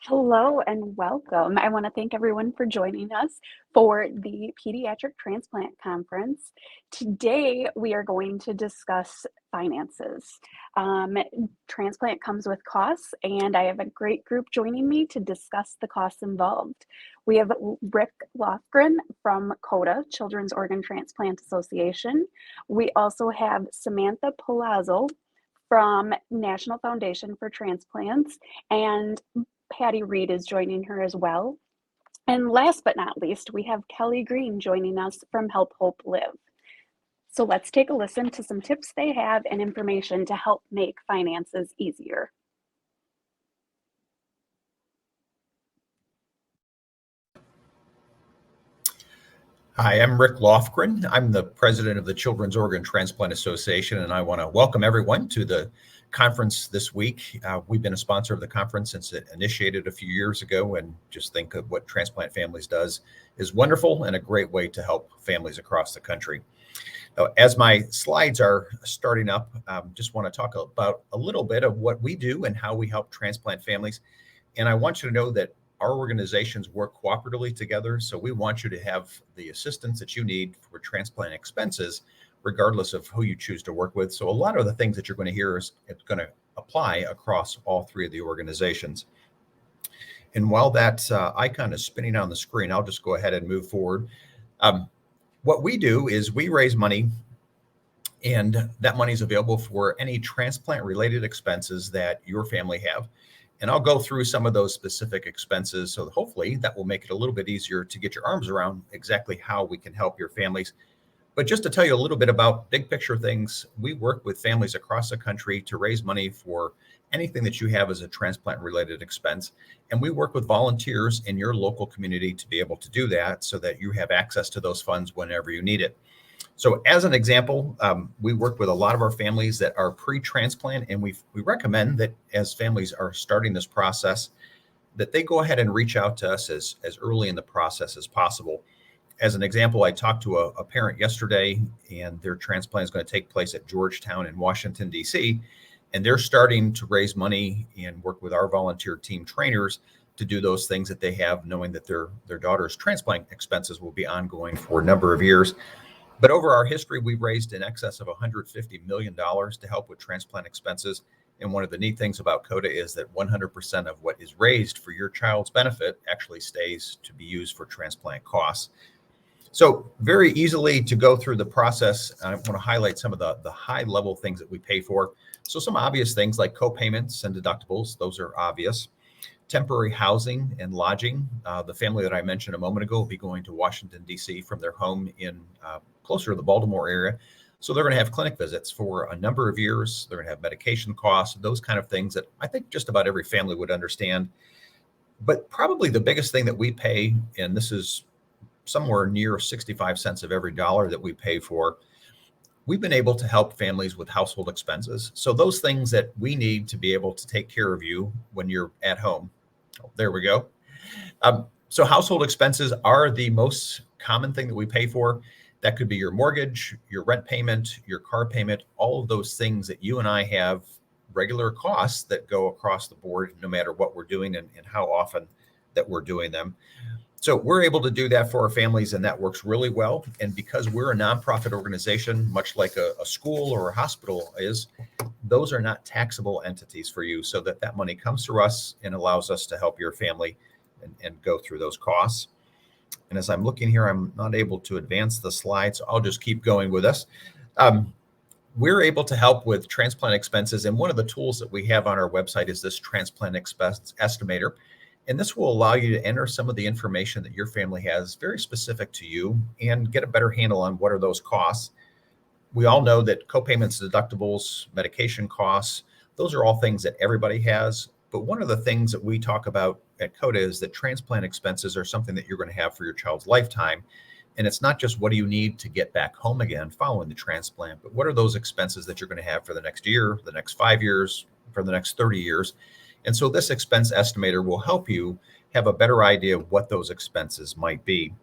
Hello and welcome. I want to thank everyone for joining us for the Pediatric Transplant Conference. Today, we are going to discuss finances. Um, Transplant comes with costs, and I have a great group joining me to discuss the costs involved. We have Rick Lofgren from COTA, Children's Organ Transplant Association. We also have Samantha Palazolo from National Foundation for Transplants, and Patty Reed is joining her as well. And last but not least, we have Kelly Green joining us from Help Hope Live. So let's take a listen to some tips they have and information to help make finances easier. Hi, I'm Rick Lofgren. I'm the president of the Children's Organ Transplant Association, and I want to welcome everyone to the conference this week. We've been a sponsor of the conference since it initiated a few years ago, and just think of what Transplant Families does is wonderful and a great way to help families across the country. Now, as my slides are starting up, just want to talk about a little bit of what we do and how we help transplant families. And I want you to know that our organizations work cooperatively together. So we want you to have the assistance that you need for transplant expenses, regardless of who you choose to work with. So a lot of the things that you're going to hear is it's going to apply across all three of the organizations. And while that icon is spinning on the screen, I'll just go ahead and move forward. What we do is we raise money, and that money is available for any transplant related expenses that your family have. And I'll go through some of those specific expenses. So hopefully that will make it a little bit easier to get your arms around exactly how we can help your families. But just to tell you a little bit about big picture things, we work with families across the country to raise money for anything that you have as a transplant related expense. And we work with volunteers in your local community to be able to do that so that you have access to those funds whenever you need it. So as an example, we work with a lot of our families that are pre-transplant, and we recommend that as families are starting this process, that they go ahead and reach out to us as early in the process as possible. As an example, I talked to a parent yesterday, and their transplant is going to take place at Georgetown in Washington, D.C., and they're starting to raise money and work with our volunteer team trainers to do those things that they have, knowing that their daughter's transplant expenses will be ongoing for a number of years. But over our history, we've raised in excess of $150 million to help with transplant expenses. And one of the neat things about COTA is that 100% of what is raised for your child's benefit actually stays to be used for transplant costs. So very easily to go through the process, I want to highlight some of the high level things that we pay for. So some obvious things like co-payments and deductibles, those are obvious. Temporary housing and lodging. The family that I mentioned a moment ago will be going to Washington, D.C. from their home in closer to the Baltimore area. So they're going to have clinic visits for a number of years. They're going to have medication costs, those kind of things that I think just about every family would understand. But probably the biggest thing that we pay, and this is somewhere near 65 cents of every dollar that we pay for, we've been able to help families with household expenses. So those things that we need to be able to take care of you when you're at home. Oh, there we go. So household expenses are the most common thing that we pay for. That could be your mortgage, your rent payment, your car payment, all of those things that you and I have regular costs that go across the board, no matter what we're doing and how often that we're doing them. So we're able to do that for our families, and that works really well. And because we're a nonprofit organization, much like a school or a hospital is, those are not taxable entities for you, so that money comes through us and allows us to help your family and go through those costs. And as I'm looking here, I'm not able to advance the slides. So I'll just keep going with us. We're able to help with transplant expenses. And one of the tools that we have on our website is this transplant expense estimator. And this will allow you to enter some of the information that your family has very specific to you and get a better handle on what are those costs. We all know that co-payments, deductibles, medication costs, those are all things that everybody has. But one of the things that we talk about at COTA is that transplant expenses are something that you're going to have for your child's lifetime. And it's not just what do you need to get back home again following the transplant, but what are those expenses that you're going to have for the next year, the next 5 years, for the next 30 years. And so this expense estimator will help you have a better idea of what those expenses might be.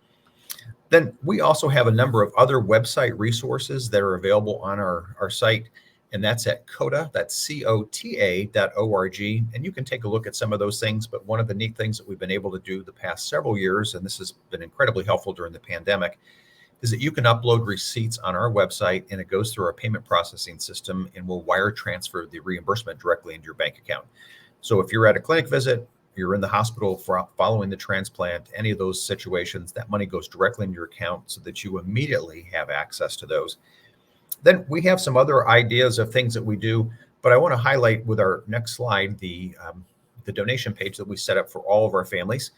Then we also have a number of other website resources that are available on our site. and that's at COTA, that's COTA.org. And you can take a look at some of those things. But one of the neat things that we've been able to do the past several years, and this has been incredibly helpful during the pandemic, is that you can upload receipts on our website, and it goes through our payment processing system and will wire transfer the reimbursement directly into your bank account. So if you're at a clinic visit, you're in the hospital following the transplant, any of those situations, that money goes directly into your account so that you immediately have access to those. Then we have some other ideas of things that we do, but I want to highlight with our next slide the donation page that we set up for all of our families.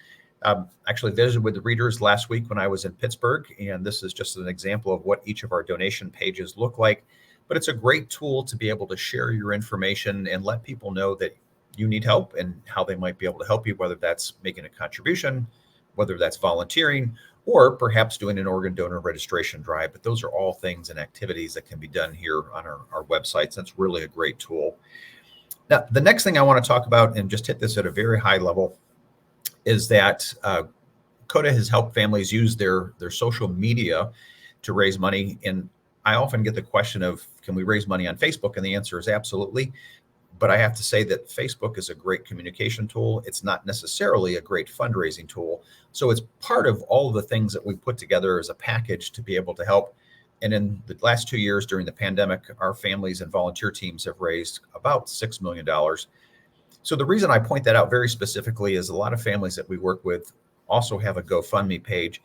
Actually visited with the readers last week when I was in Pittsburgh, and this is just an example of what each of our donation pages look like. But it's a great tool to be able to share your information and let people know that you need help and how they might be able to help you, whether that's making a contribution, whether that's volunteering, or perhaps doing an organ donor registration drive. But those are all things and activities that can be done here on our websites. That's really a great tool. Now, the next thing I want to talk about, and just hit this at a very high level, is that COTA has helped families use their social media to raise money. And I often get the question of, can we raise money on Facebook? And the answer is absolutely. But I have to say that Facebook is a great communication tool. It's not necessarily a great fundraising tool. So it's part of all of the things that we put together as a package to be able to help. And in the last 2 years during the pandemic, our families and volunteer teams have raised about $6 million. So the reason I point that out very specifically is a lot of families that we work with also have a GoFundMe page.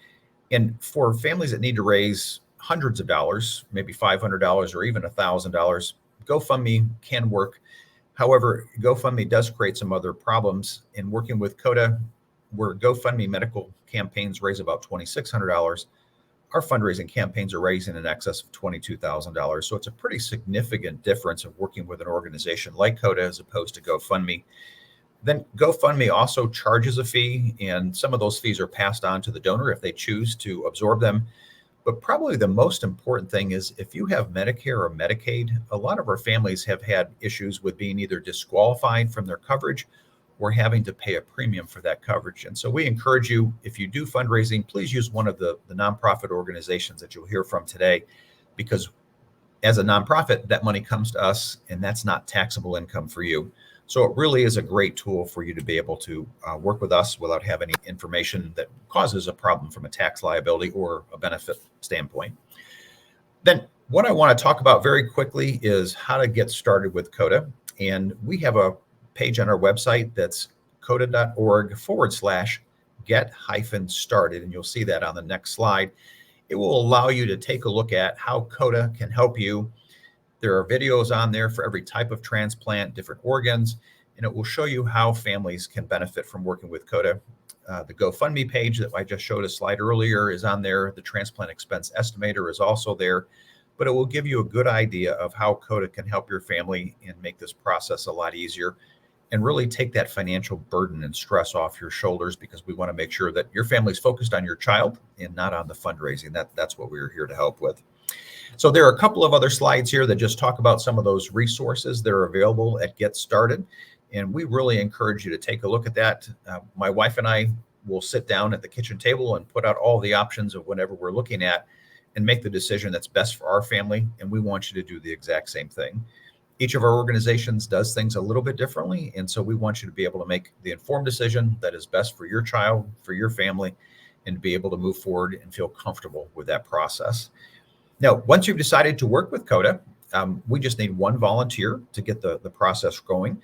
And for families that need to raise hundreds of dollars, maybe $500 or even $1,000, GoFundMe can work. However, GoFundMe does create some other problems. In working with COTA, where GoFundMe medical campaigns raise about $2,600, our fundraising campaigns are raising in excess of $22,000. So it's a pretty significant difference of working with an organization like COTA as opposed to GoFundMe. Then GoFundMe also charges a fee, and some of those fees are passed on to the donor if they choose to absorb them. But probably the most important thing is if you have Medicare or Medicaid, a lot of our families have had issues with being either disqualified from their coverage or having to pay a premium for that coverage. And so we encourage you, if you do fundraising, please use one of the nonprofit organizations that you'll hear from today, because as a nonprofit, that money comes to us and that's not taxable income for you. So it really is a great tool for you to be able to work with us without having any information that causes a problem from a tax liability or a benefit standpoint. Then what I want to talk about very quickly is how to get started with COTA. And we have a page on our website that's cota.org/get-started. And you'll see that on the next slide. It will allow you to take a look at how COTA can help you. There are videos on there for every type of transplant, different organs, and it will show you how families can benefit from working with COTA. The GoFundMe page that I just showed a slide earlier is on there. The transplant expense estimator is also there, but it will give you a good idea of how COTA can help your family and make this process a lot easier and really take that financial burden and stress off your shoulders, because we want to make sure that your family's focused on your child and not on the fundraising. That's what we're here to help with. So there are a couple of other slides here that just talk about some of those resources that are available at Get Started. And we really encourage you to take a look at that. My wife and I will sit down at the kitchen table and put out all the options of whatever we're looking at and make the decision that's best for our family. And we want you to do the exact same thing. Each of our organizations does things a little bit differently. And so we want you to be able to make the informed decision that is best for your child, for your family, and to be able to move forward and feel comfortable with that process. Now, once you've decided to work with COTA, we just need one volunteer to get the process going.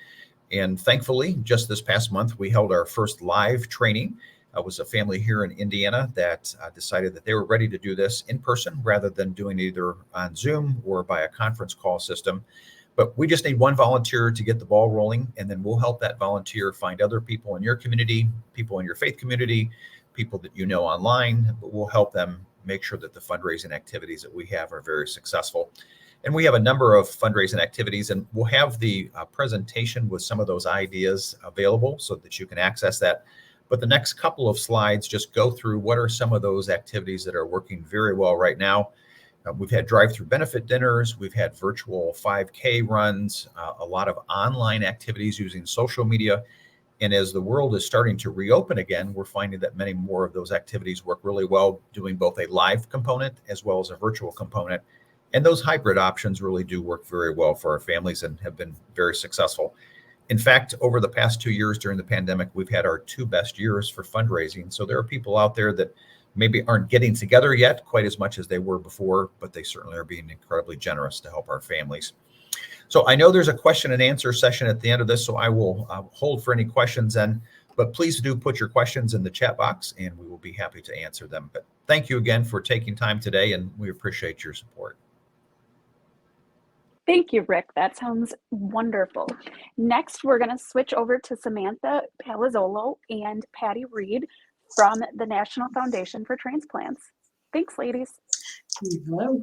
And thankfully, just this past month, we held our first live training. It was a family here in Indiana that decided that they were ready to do this in person rather than doing either on Zoom or by a conference call system. But we just need one volunteer to get the ball rolling, and then we'll help that volunteer find other people in your community, people in your faith community, people that you know online, but we'll help them make sure that the fundraising activities that we have are very successful. And we have a number of fundraising activities, and we'll have the presentation with some of those ideas available so that you can access that. But the next couple of slides just go through what are some of those activities that are working very well right now. We've had drive-through benefit dinners. We've had virtual 5K runs, a lot of online activities using social media. And as the world is starting to reopen again, we're finding that many more of those activities work really well, doing both a live component as well as a virtual component. And those hybrid options really do work very well for our families and have been very successful. In fact, over the past 2 years during the pandemic, we've had our two best years for fundraising. So there are people out there that maybe aren't getting together yet quite as much as they were before, but they certainly are being incredibly generous to help our families. So I know there's a question and answer session at the end of this, so I will hold for any questions then, but please do put your questions in the chat box and we will be happy to answer them. But thank you again for taking time today, and we appreciate your support. Thank you, Rick. That sounds wonderful. Next, we're going to switch over to Samantha Palazolo and Patty Reed from the National Foundation for Transplants. Thanks, ladies. Hello.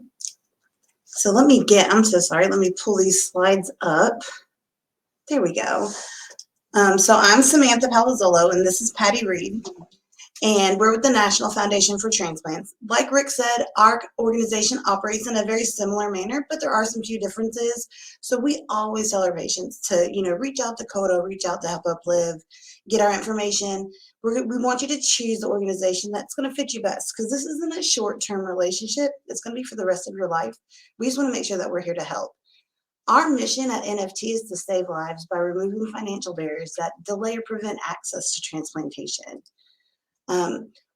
So I'm so sorry, let me pull these slides up. There we go. So I'm Samantha Palazolo, and this is Patty Reed, and we're with the National Foundation for Transplants. Like Rick said, our organization operates in a very similar manner, but there are some few differences. So we always tell our patients to, reach out to CODA, reach out to Help Uplive, get our information. We want you to choose the organization that's going to fit you best, because this isn't a short-term relationship. It's going to be for the rest of your life. We just want to make sure that we're here to help. Our mission at NFT is to save lives by removing financial barriers that delay or prevent access to transplantation.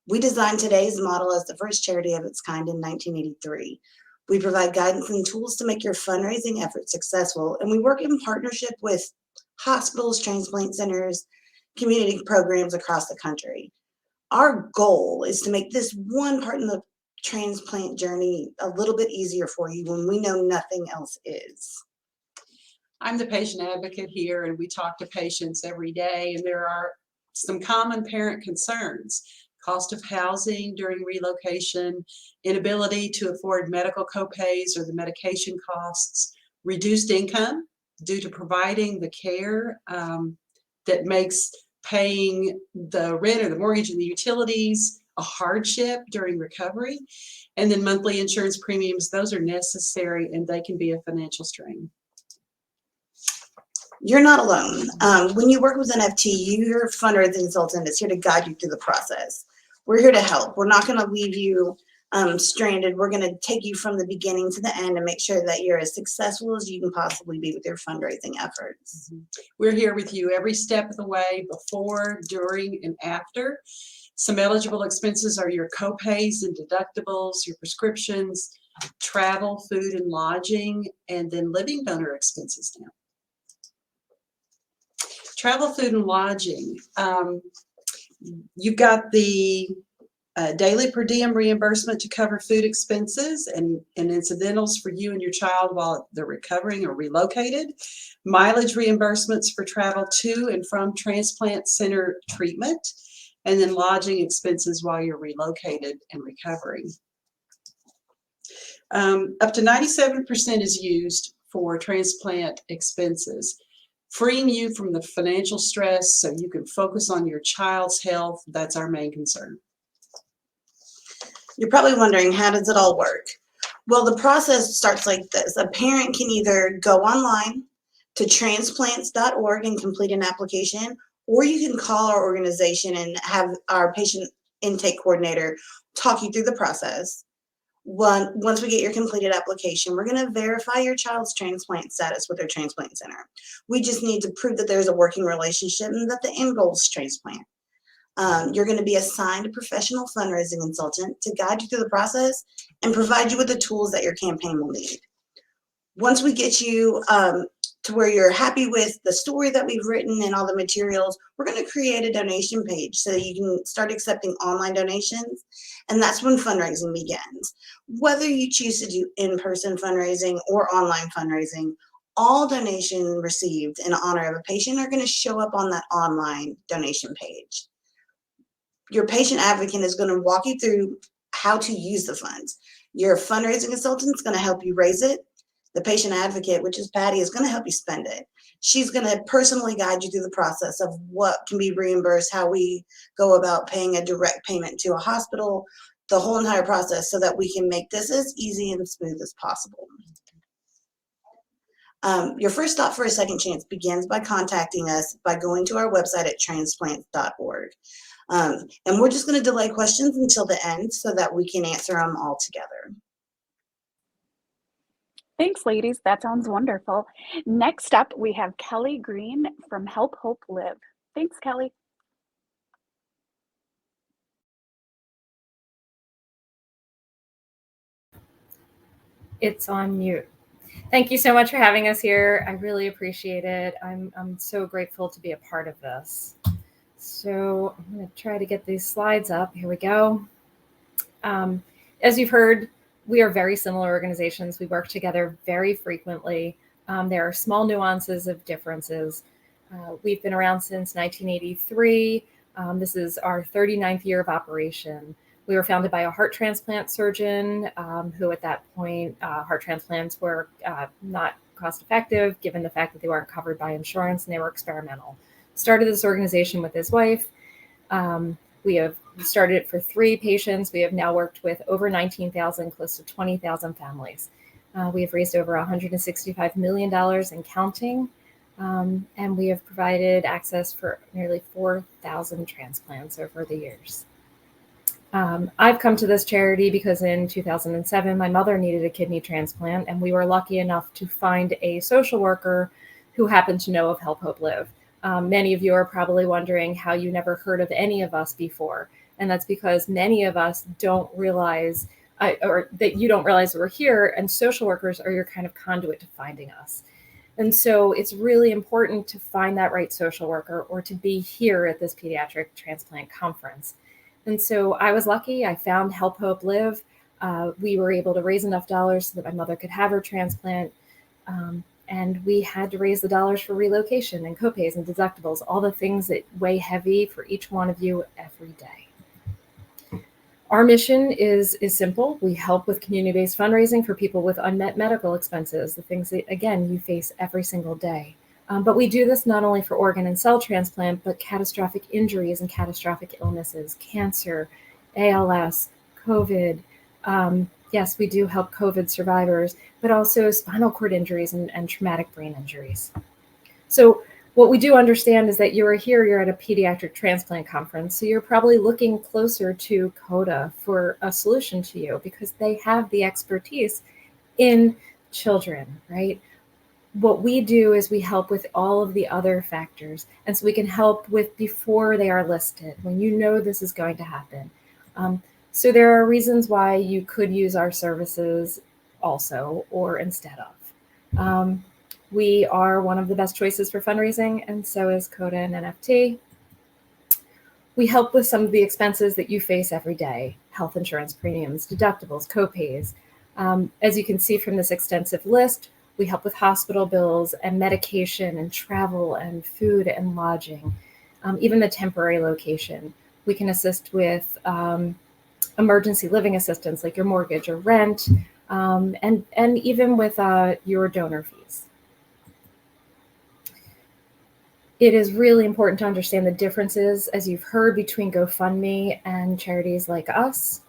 We designed today's model as the first charity of its kind in 1983. We provide guidance and tools to make your fundraising efforts successful, and we work in partnership with hospitals, transplant centers, community programs across the country. Our goal is to make this one part in the transplant journey a little bit easier for you when we know nothing else is. I'm the patient advocate here, and we talk to patients every day, and there are some common parent concerns: cost of housing during relocation, inability to afford medical copays or the medication costs, reduced income due to providing the care that makes paying the rent or the mortgage and the utilities a hardship during recovery, and then monthly insurance premiums. Those are necessary, and they can be a financial strain. You're not alone. When you work with NFT, your fundraising consultant is here to guide you through the process. We're here to help. We're not going to leave you stranded. We're going to take you from the beginning to the end and make sure that you're as successful as you can possibly be with your fundraising efforts. We're here with you every step of the way, before, during, and after. Some eligible expenses are your copays and deductibles, your prescriptions, travel, food, and lodging, and then living donor expenses now. Travel, food, and lodging. You've got the daily per diem reimbursement to cover food expenses and incidentals for you and your child while they're recovering or relocated. Mileage reimbursements for travel to and from transplant center treatment. And then lodging expenses while you're relocated and recovering. Up to 97% is used for transplant expenses, freeing you from the financial stress so you can focus on your child's health. That's our main concern. You're probably wondering, how does it all work? Well, the process starts like this. A parent can either go online to transplants.org and complete an application, or you can call our organization and have our patient intake coordinator talk you through the process. Once we get your completed application, we're going to verify your child's transplant status with their transplant center. We just need to prove that there's a working relationship and that the end goal is transplant. You're going to be assigned a professional fundraising consultant to guide you through the process and provide you with the tools that your campaign will need. Once we get you to where you're happy with the story that we've written and all the materials, we're going to create a donation page so that you can start accepting online donations. And that's when fundraising begins. Whether you choose to do in-person fundraising or online fundraising, all donations received in honor of a patient are going to show up on that online donation page. Your patient advocate is going to walk you through how to use the funds. Your fundraising consultant is going to help you raise it. The patient advocate, which is Patty, is going to help you spend it. She's going to personally guide you through the process of what can be reimbursed, how we go about paying a direct payment to a hospital, the whole entire process, so that we can make this as easy and smooth as possible. Your first stop for a second chance begins by contacting us by going to our website at transplants.org. And we're just going to delay questions until the end so that we can answer them all together. Thanks, ladies. That sounds wonderful. Next up, we have Kelly Green from Help Hope Live. Thanks, Kelly. It's on mute. Thank you so much for having us here. I really appreciate it. I'm so grateful to be a part of this. So I'm going to try to get these slides up. Here we go. As you've heard, we are very similar organizations. We work together very frequently. There are small nuances of differences. We've been around since 1983. This is our 39th year of operation. We were founded by a heart transplant surgeon who at that point, heart transplants were not cost effective given the fact that they weren't covered by insurance and they were experimental. Started this organization with his wife. We have started it for 3 patients. We have now worked with over 19,000, close to 20,000 families. We have raised over $165 million and counting. And we have provided access for nearly 4,000 transplants over the years. I've come to this charity because in 2007, my mother needed a kidney transplant, and we were lucky enough to find a social worker who happened to know of Help Hope Live. Many of you are probably wondering how you never heard of any of us before. And that's because many of us don't realize, or that you don't realize that we're here, and social workers are your kind of conduit to finding us. And so it's really important to find that right social worker or to be here at this pediatric transplant conference. And so I was lucky. I found Help Hope Live. We were able to raise enough dollars so that my mother could have her transplant. And we had to raise the dollars for relocation and copays and deductibles, all the things that weigh heavy for each one of you every day. Our mission is simple. We help with community-based fundraising for people with unmet medical expenses, the things that, again, you face every single day. But we do this not only for organ and cell transplant, but catastrophic injuries and catastrophic illnesses, cancer, ALS, COVID. Yes, we do help COVID survivors, but also spinal cord injuries and traumatic brain injuries. So what we do understand is that you're at a pediatric transplant conference, so you're probably looking closer to CODA for a solution to you because they have the expertise in children, right? What we do is we help with all of the other factors. And so we can help with before they are listed, when you know this is going to happen. So there are reasons why you could use our services also or instead of. We are one of the best choices for fundraising, and so is CODA and NFT. We help with some of the expenses that you face every day, health insurance premiums, deductibles, copays. As you can see from this extensive list, we help with hospital bills and medication and travel and food and lodging, even the temporary location. We can assist with emergency living assistance like your mortgage or rent, and even with your donor fees. It is really important to understand the differences, as you've heard, between GoFundMe and charities like us.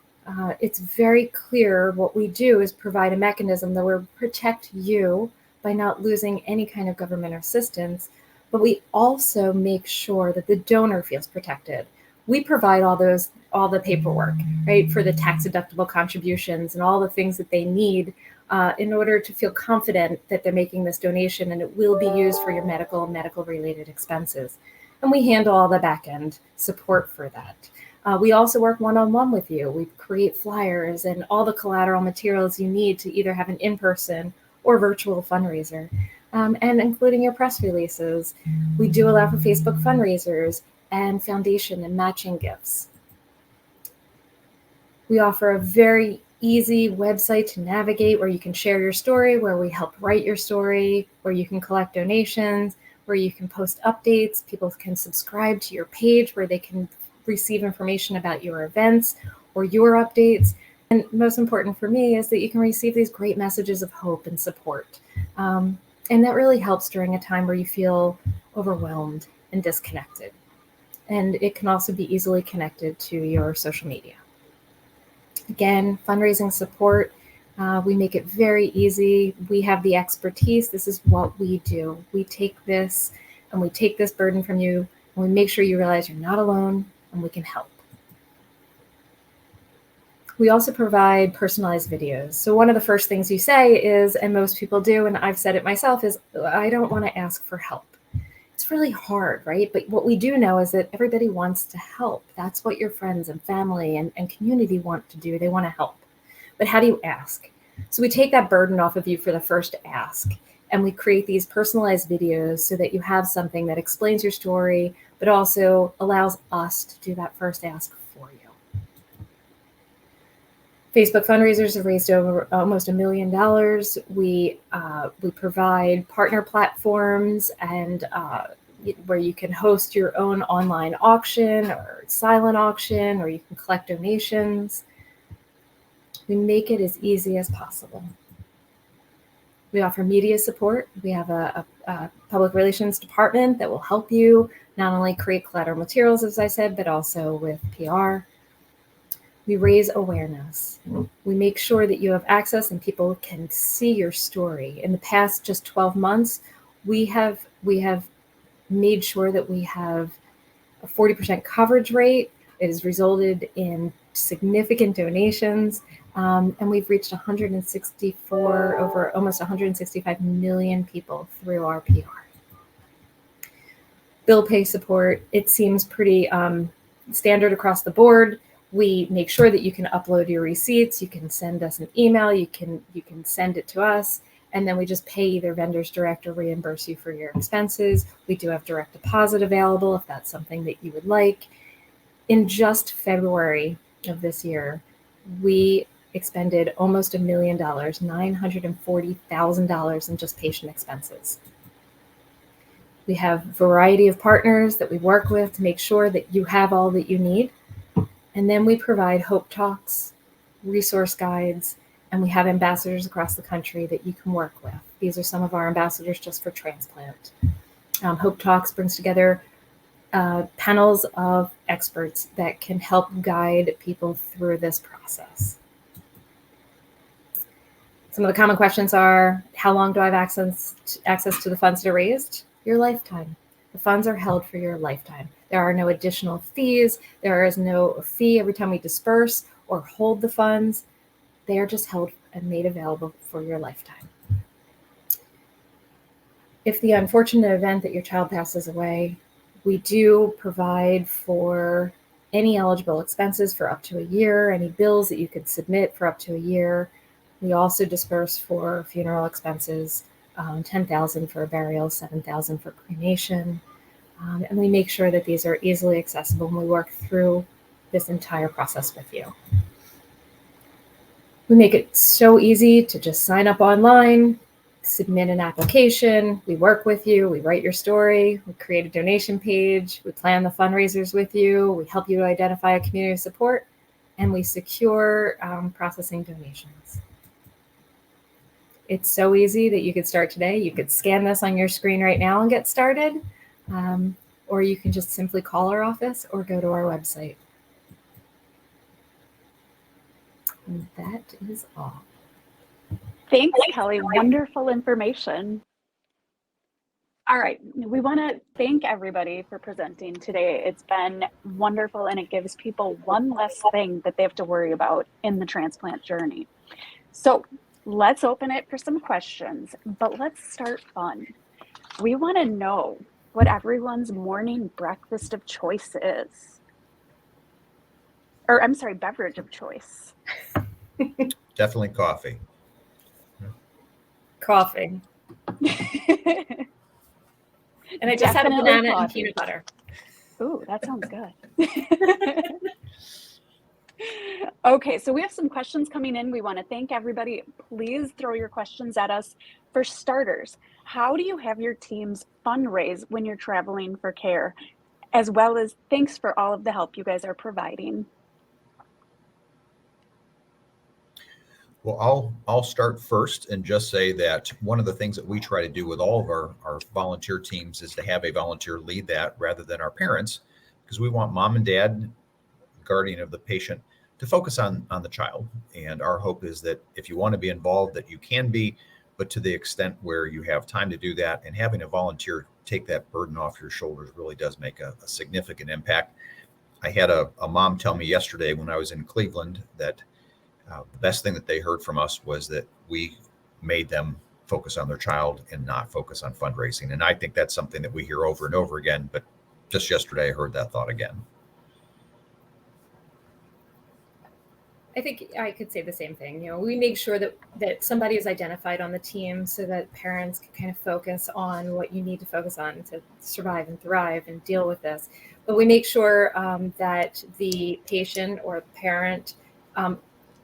It's very clear what we do is provide a mechanism that will protect you by not losing any kind of government assistance, but we also make sure that the donor feels protected. We provide all the paperwork, right, for the tax-deductible contributions and all the things that they need in order to feel confident that they're making this donation and it will be used for your medical-related expenses. And we handle all the back-end support for that. We also work one-on-one with you. We create flyers and all the collateral materials you need to either have an in-person or virtual fundraiser, and including your press releases. We do allow for Facebook fundraisers and foundation and matching gifts. We offer a very easy website to navigate where you can share your story, where we help write your story, where you can collect donations, where you can post updates. People can subscribe to your page where they can receive information about your events or your updates. And most important for me is that you can receive these great messages of hope and support. And that really helps during a time where you feel overwhelmed and disconnected. And it can also be easily connected to your social media. Again, fundraising support, we make it very easy. We have the expertise. This is what we do. We take this and we take this burden from you and we make sure you realize you're not alone and we can help. We also provide personalized videos. So one of the first things you say is, and most people do, and I've said it myself, is I don't want to ask for help. It's really hard, right? But what we do know is that everybody wants to help. That's what your friends and family and community want to do. They want to help. But how do you ask? So we take that burden off of you for the first ask, and we create these personalized videos so that you have something that explains your story, but also allows us to do that first ask for you. Facebook fundraisers have raised over almost $1 million. We provide partner platforms and where you can host your own online auction or silent auction, or you can collect donations. We make it as easy as possible. We offer media support. We have a public relations department that will help you not only create collateral materials, as I said, but also with PR. We raise awareness. We make sure that you have access and people can see your story. In the past just 12 months, we have made sure that we have a 40% coverage rate. It has resulted in significant donations, and we've reached over almost 165 million people through our PR. Bill pay support, it seems pretty standard across the board. We make sure that you can upload your receipts. You can send us an email. You can send it to us, and then we just pay either vendors direct or reimburse you for your expenses. We do have direct deposit available if that's something that you would like. In just February of this year, we expended almost $1 million, $940,000 in just patient expenses. We have a variety of partners that we work with to make sure that you have all that you need. And then we provide Hope Talks, resource guides, and we have ambassadors across the country that you can work with. These are some of our ambassadors just for transplant. Hope Talks brings together panels of experts that can help guide people through this process. Some of the common questions are, how long do I have access to the funds that are raised? Your lifetime. The funds are held for your lifetime. There are no additional fees. There is no fee every time we disperse or hold the funds. They are just held and made available for your lifetime. If the unfortunate event that your child passes away, we do provide for any eligible expenses for up to a year, any bills that you could submit for up to a year. We also disperse for funeral expenses, $10,000 for a burial, $7,000 for cremation. And we make sure that these are easily accessible when we work through this entire process with you. We make it so easy to just sign up online, submit an application, we work with you, we write your story, we create a donation page, we plan the fundraisers with you, we help you to identify a community of support, and we secure processing donations. It's so easy that you could start today. You could scan this on your screen right now and get started. Or you can just simply call our office or go to our website. And that is all. Thanks, Kelly. Wonderful information. All right, we want to thank everybody for presenting today. It's been wonderful, and it gives people one less thing that they have to worry about in the transplant journey. So let's open it for some questions, but let's start fun. We want to know what everyone's morning breakfast of choice is. Or I'm sorry, beverage of choice. Definitely coffee. Coffee. And I just had a banana and peanut butter. Ooh, that sounds good. Okay, so we have some questions coming in. We want to thank everybody. Please throw your questions at us. For starters, how do you have your teams fundraise when you're traveling for care? As well as thanks for all of the help you guys are providing. Well, I'll start first and just say that one of the things that we try to do with all of our volunteer teams is to have a volunteer lead that rather than our parents, because we want mom and dad, guardian of the patient, to focus on the child. And our hope is that if you want to be involved, that you can be, but to the extent where you have time to do that, and having a volunteer take that burden off your shoulders really does make a significant impact. I had a mom tell me yesterday when I was in Cleveland that the best thing that they heard from us was that we made them focus on their child and not focus on fundraising. And I think that's something that we hear over and over again, but just yesterday I heard that thought again. I think I could say the same thing. We make sure that somebody is identified on the team so that parents can kind of focus on what you need to focus on to survive and thrive and deal with this. But we make sure that the patient or the parent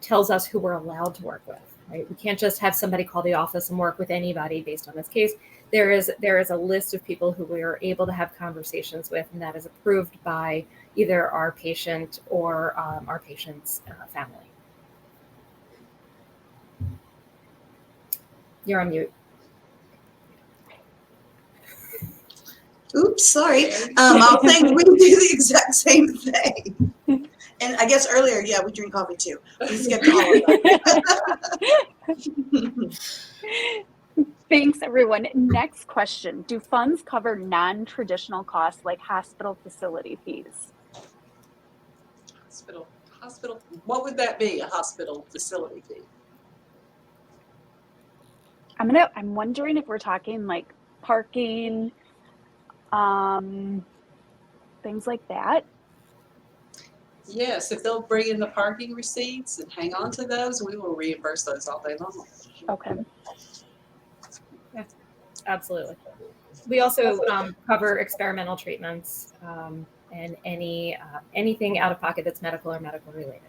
tells us who we're allowed to work with. Right? We can't just have somebody call the office and work with anybody based on this case. There is a list of people who we are able to have conversations with, and that is approved by either our patient or our patient's family. You're on mute. Oops, sorry. I'll say we do the exact same thing. And I guess earlier, yeah, we drink coffee too. We skipped all of that. Thanks, everyone. Next question. Do funds cover non-traditional costs like hospital facility fees? Hospital. What would that be? A hospital facility fee? I'm wondering if we're talking like parking, things like that. Yes, if they'll bring in the parking receipts and hang on to those, we will reimburse those all day long. Okay. Absolutely. We also cover experimental treatments and anything out of pocket that's medical or medical related.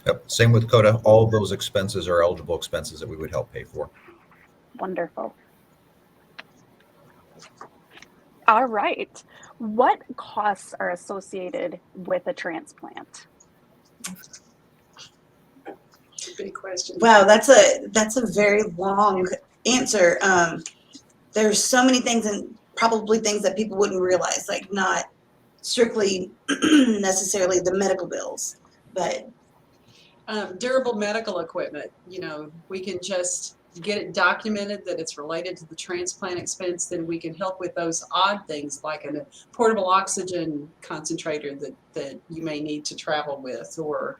Yep. Same with CODA. All of those expenses are eligible expenses that we would help pay for. Wonderful. All right. What costs are associated with a transplant? Big question. Wow, that's a very long answer. There's so many things, and probably things that people wouldn't realize, like not strictly necessarily the medical bills, but Durable medical equipment, we can just get it documented that it's related to the transplant expense, then we can help with those odd things like a portable oxygen concentrator that you may need to travel with, or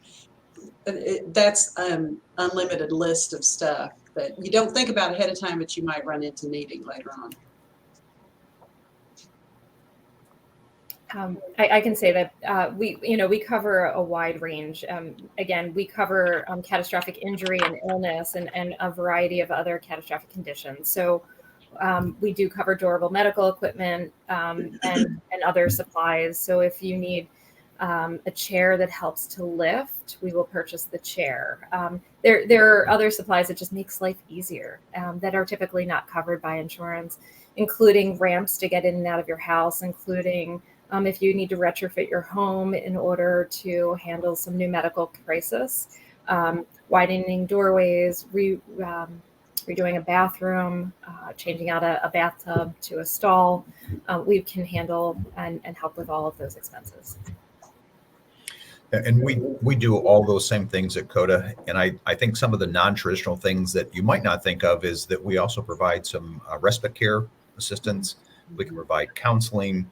that's unlimited list of stuff that you don't think about ahead of time, but you might run into needing later on. I can say that we cover a wide range. Again, we cover catastrophic injury and illness and a variety of other catastrophic conditions. So we do cover durable medical equipment and other supplies. So if you need a chair that helps to lift, we will purchase the chair. There are other supplies that just makes life easier that are typically not covered by insurance, including ramps to get in and out of your house, including if you need to retrofit your home in order to handle some new medical crisis, widening doorways, redoing a bathroom, changing out a bathtub to a stall, we can handle and help with all of those expenses. And we do all those same things at CODA. And I think some of the non-traditional things that you might not think of is that we also provide some respite care assistance. We can provide counseling.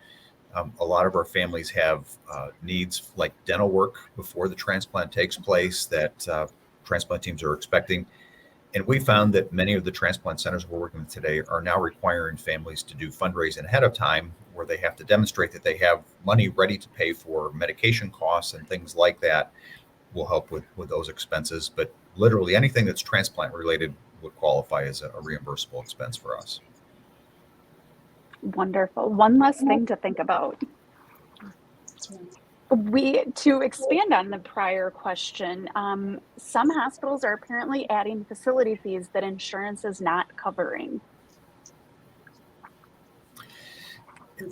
A lot of our families have needs like dental work before the transplant takes place that transplant teams are expecting. And we found that many of the transplant centers we're working with today are now requiring families to do fundraising ahead of time, where they have to demonstrate that they have money ready to pay for medication costs and things like that. Will help with those expenses. But literally anything that's transplant related would qualify as a reimbursable expense for us. Wonderful. One last thing to think about. To expand on the prior question, some hospitals are apparently adding facility fees that insurance is not covering.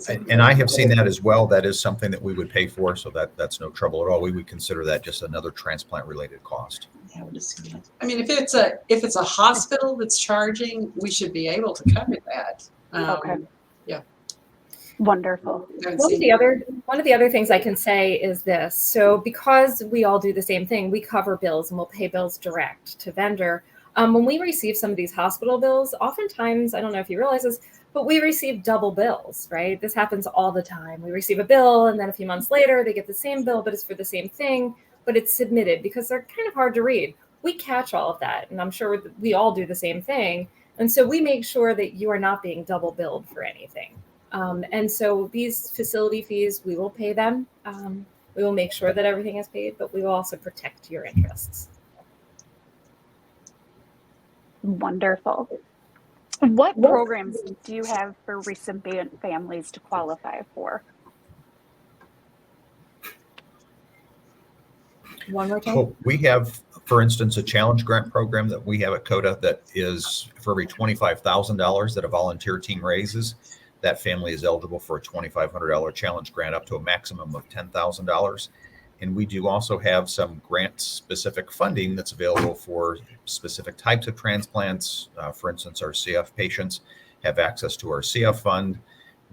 And I have seen that as well. That is something that we would pay for, so that's no trouble at all. We would consider that just another transplant related cost. I mean, if it's a hospital that's charging, we should be able to cover that. Okay. Yeah. Wonderful. One of the other things I can say is this. So because we all do the same thing, we cover bills and we'll pay bills direct to vendor. When we receive some of these hospital bills, oftentimes, I don't know if you realize this, but we receive double bills, right? This happens all the time. We receive a bill and then a few months later, they get the same bill, but it's for the same thing. but it's submitted because they're kind of hard to read. We catch all of that, and I'm sure we all do the same thing. And so we make sure that you are not being double billed for anything. And so these facility fees, we will pay them. We will make sure that everything is paid, but we will also protect your interests. Wonderful. What programs do you have for recipient families to qualify for? One more time. Well, we have, for instance, a challenge grant program that we have at CODA that is for every $25,000 that a volunteer team raises, that family is eligible for a $2,500 challenge grant up to a maximum of $10,000. And we do also have some grant-specific funding that's available for specific types of transplants. For instance, our CF patients have access to our CF fund.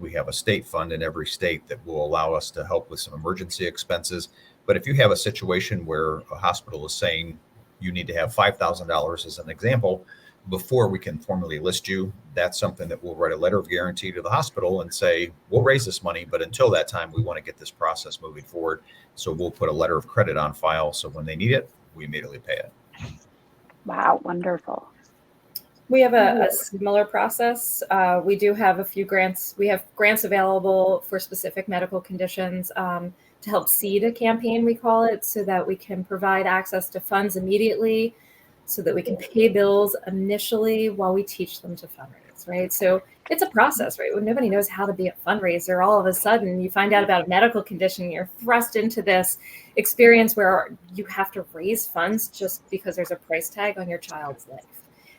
We have a state fund in every state that will allow us to help with some emergency expenses. But if you have a situation where a hospital is saying you need to have $5,000 as an example, before we can formally list you, that's something that we'll write a letter of guarantee to the hospital and say, we'll raise this money, but until that time, we want to get this process moving forward. So we'll put a letter of credit on file. So when they need it, we immediately pay it. Wow, wonderful. We have a similar process. We do have a few grants. We have grants available for specific medical conditions to help seed a campaign, we call it, so that we can provide access to funds immediately, so that we can pay bills initially while we teach them to fundraise, right? So it's a process, right? When nobody knows how to be a fundraiser, all of a sudden you find out about a medical condition, you're thrust into this experience where you have to raise funds just because there's a price tag on your child's life.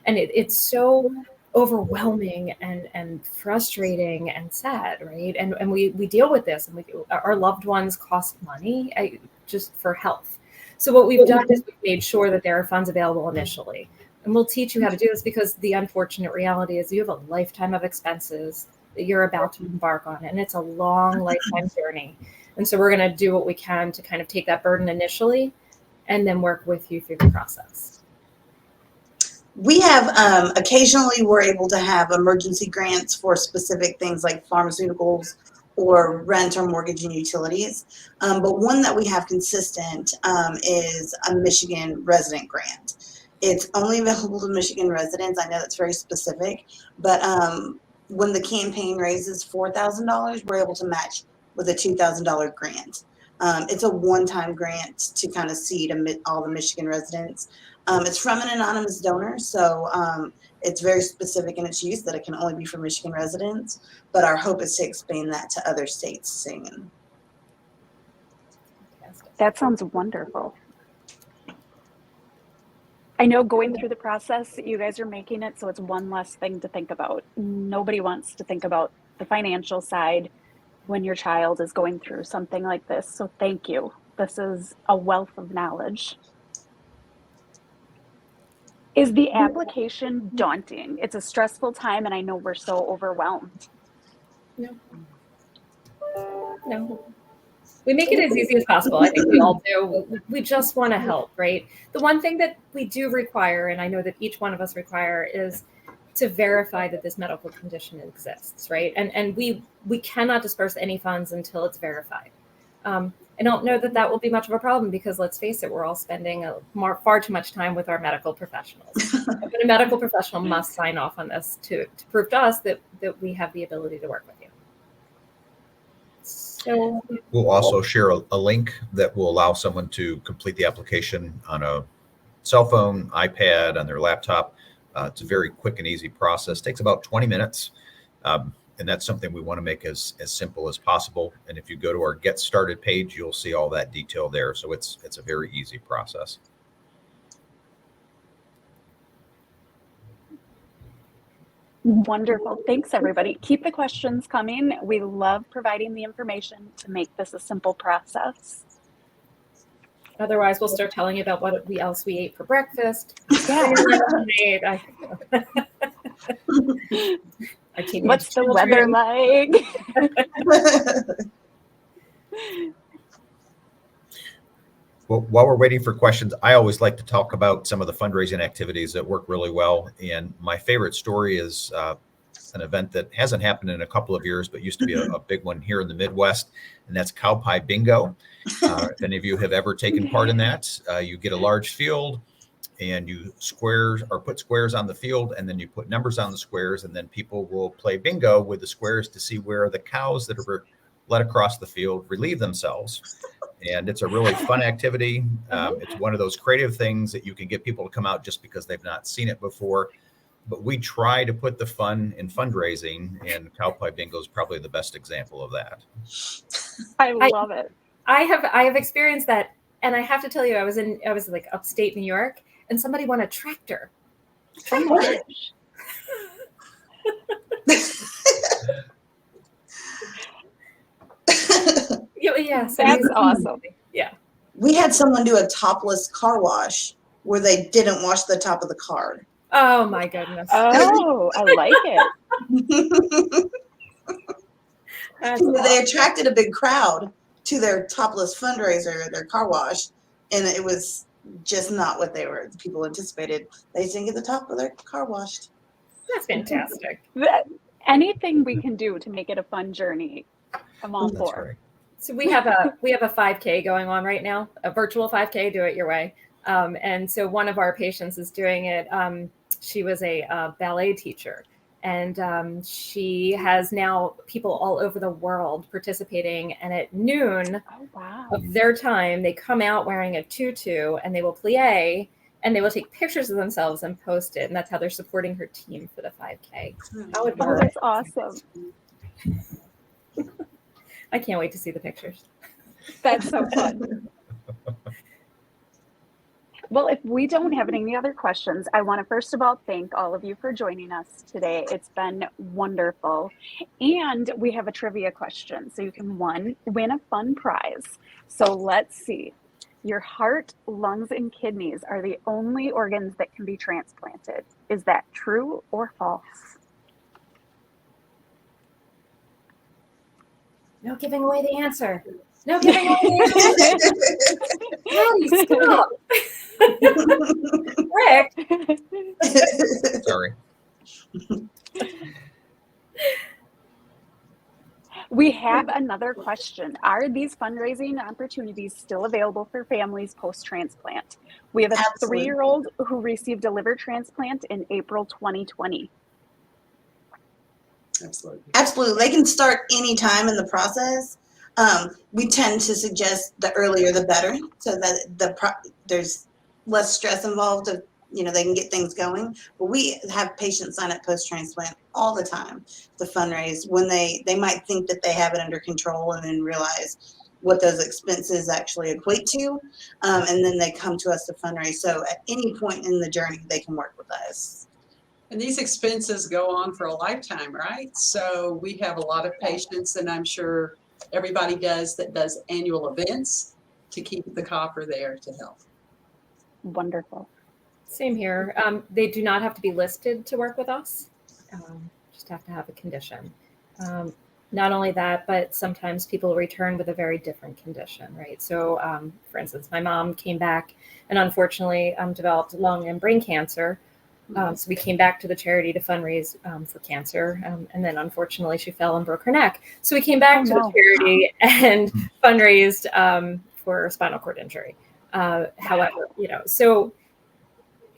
And it's so overwhelming and frustrating and sad, right? And we deal with this, and our loved ones cost money just for health. So what we've done is we've made sure that there are funds available initially. And we'll teach you how to do this, because the unfortunate reality is you have a lifetime of expenses that you're about to embark on, and it's a long lifetime journey. And so we're going to do what we can to kind of take that burden initially and then work with you through the process. We have occasionally we're able to have emergency grants for specific things like pharmaceuticals or rent or mortgage and utilities. But one that we have consistent is a Michigan resident grant. It's only available to Michigan residents. I know that's very specific, but when the campaign raises $4,000, we're able to match with a $2,000 grant. It's a one-time grant to kind of seed all the Michigan residents. It's from an anonymous donor, so it's very specific in its use that it can only be for Michigan residents, but our hope is to expand that to other states soon. That sounds wonderful. I know going through the process, you guys are making it so it's one less thing to think about. Nobody wants to think about the financial side when your child is going through something like this. So thank you. This is a wealth of knowledge. Is the application daunting? It's a stressful time, and I know we're so overwhelmed. No. We make it as easy as possible. I think we all do. We just want to help, right? The one thing that we do require, and I know that each one of us require, is to verify that this medical condition exists, right? And we cannot disperse any funds until it's verified. I don't know that will be much of a problem, because let's face it, we're all spending far too much time with our medical professionals. But a medical professional must sign off on this to prove to us that we have the ability to work with you. So we'll also share a link that will allow someone to complete the application on a cell phone, iPad, on their laptop. It's a very quick and easy process. It takes about 20 minutes. And that's something we want to make as simple as possible. And if you go to our Get Started page, you'll see all that detail there. So it's a very easy process. Wonderful. Thanks, everybody. Keep the questions coming. We love providing the information to make this a simple process. Otherwise, we'll start telling you about what else we ate for breakfast. Yeah. What's the weather like? Well, while we're waiting for questions, I always like to talk about some of the fundraising activities that work really well. And my favorite story is an event that hasn't happened in a couple of years, but used to be a big one here in the Midwest, and that's cow pie bingo. If any of you have ever taken part in that, you get a large field and you put squares on the field, and then you put numbers on the squares, and then people will play bingo with the squares to see where the cows that are led across the field relieve themselves. And it's a really fun activity. It's one of those creative things that you can get people to come out just because they've not seen it before. But we try to put the fun in fundraising, and cow pie bingo is probably the best example of that. I love it. I have experienced that, and I have to tell you, I was like upstate New York, and somebody won a tractor. Oh my gosh. Yeah, so That's awesome. Yeah. We had someone do a topless car wash where they didn't wash the top of the car. Oh my goodness. Oh, I like it. That's They awesome. attracted a big crowd to their topless fundraiser, their car wash, and it was just not what people anticipated. They just didn't get the top of their car washed. That's fantastic. Anything we can do to make it a fun journey, I'm all That's for. right. So we have a 5K going on right now, a virtual 5K, do it your way. And so one of our patients is doing it. She was a ballet teacher, and she has now people all over the world participating. And at noon Oh, wow. of their time, they come out wearing a tutu, and they will plie, and they will take pictures of themselves and post it. And that's how they're supporting her team for the 5K. How Oh, adorable. that's awesome. I can't wait to see the pictures. That's so fun. Well, if we don't have any other questions, I want to first of all thank all of you for joining us today. It's been wonderful. And we have a trivia question, so you can win a fun prize. So let's see. Your heart, lungs, and kidneys are the only organs that can be transplanted. Is that true or false? No giving away the answer. No giving away the answer. Daddy, stop. Rick. Sorry. We have another question. Are these fundraising opportunities still available for families post-transplant? We have a Absolutely. 3-year-old who received a liver transplant in April 2020. Absolutely. Absolutely. They can start any time in the process. We tend to suggest the earlier the better, so that there's less stress involved. They can get things going. But we have patients sign up post-transplant all the time to fundraise when they might think that they have it under control and then realize what those expenses actually equate to. And then they come to us to fundraise. So at any point in the journey, they can work with us. And these expenses go on for a lifetime, right? So we have a lot of patients, and I'm sure everybody does annual events to keep the copper there to help. Wonderful. Same here. They do not have to be listed to work with us. Just have to have a condition. Not only that, but sometimes people return with a very different condition, right? So, for instance, my mom came back and unfortunately developed lung and brain cancer. So we came back to the charity to fundraise for cancer. And then unfortunately she fell and broke her neck. So we came back to the charity and fundraised for spinal cord injury. However, so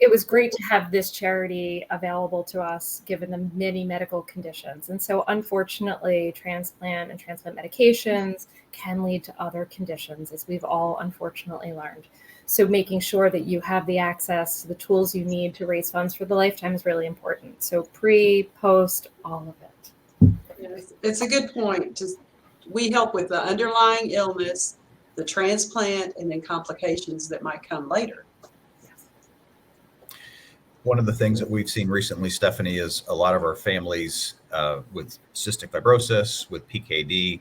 it was great to have this charity available to us, given the many medical conditions. And so unfortunately, transplant and transplant medications can lead to other conditions, as we've all unfortunately learned. So making sure that you have the access to the tools you need to raise funds for the lifetime is really important. So pre, post, all of it. Yes, it's a good point. We help with the underlying illness, the transplant, and then complications that might come later. One of the things that we've seen recently, Stephanie, is a lot of our families with cystic fibrosis, with PKD,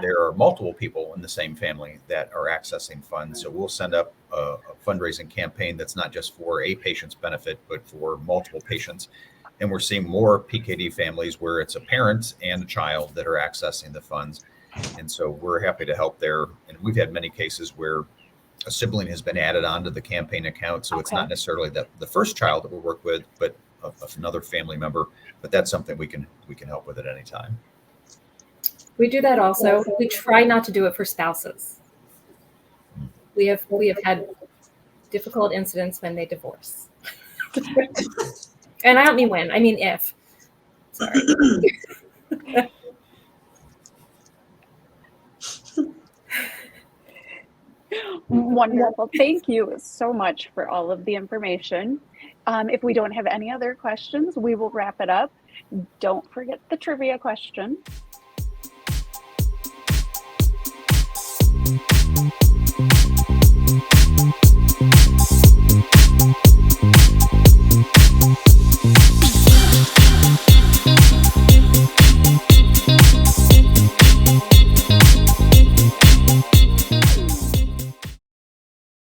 there are multiple people in the same family that are accessing funds. So we'll send up a fundraising campaign that's not just for a patient's benefit, but for multiple patients. And we're seeing more PKD families where it's a parent and a child that are accessing the funds. And so we're happy to help there. And we've had many cases where a sibling has been added onto the campaign account. So it's not necessarily the first child that we work with, but another family member, but that's something we can help with at any time. We do that also. We try not to do it for spouses. We have had difficult incidents when they divorce. And I don't mean when, I mean if. Sorry. Wonderful. Thank you so much for all of the information. If we don't have any other questions, we will wrap it up. Don't forget the trivia question.